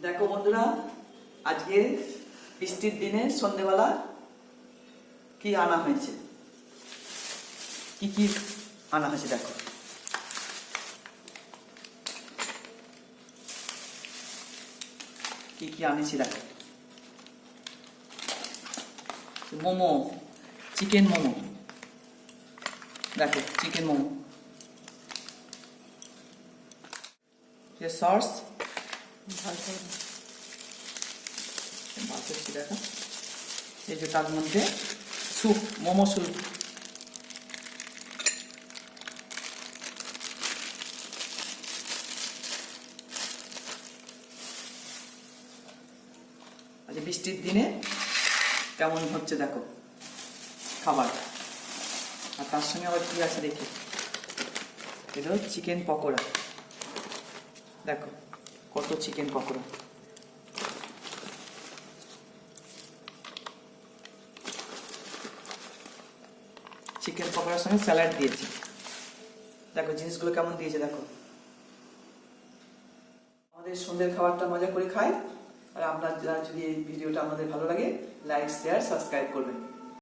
দেখো বন্ধুরা, আজকে বৃষ্টির দিনে সন্ধ্যেবেলা কি আনা হয়েছে, কি আনা হয়েছে দেখো। কি আনেছি দেখো। মোমো, চিকেন মোমো, দেখো চিকেন মোমো, সস দেখো, এই যে তার মধ্যে স্যুপ, মোমো স্যুপ, আজ বৃষ্টির দিনে কেমন হচ্ছে দেখো খাবার। আর তার সঙ্গে আবার কি আছে দেখি, এটা চিকেন পকোড়া, দেখো কত চিকেন পকোড়া। চিকেন পকোড়ার সঙ্গে স্যালাড দিয়েছি, দেখো জিনিসগুলো কেমন দিয়েছে দেখো। আমাদের সন্ধ্যের খাবারটা মজা করে খাই। আর আপনার যদি এই ভিডিওটা আমাদের ভালো লাগে, লাইক শেয়ার সাবস্ক্রাইব করবেন।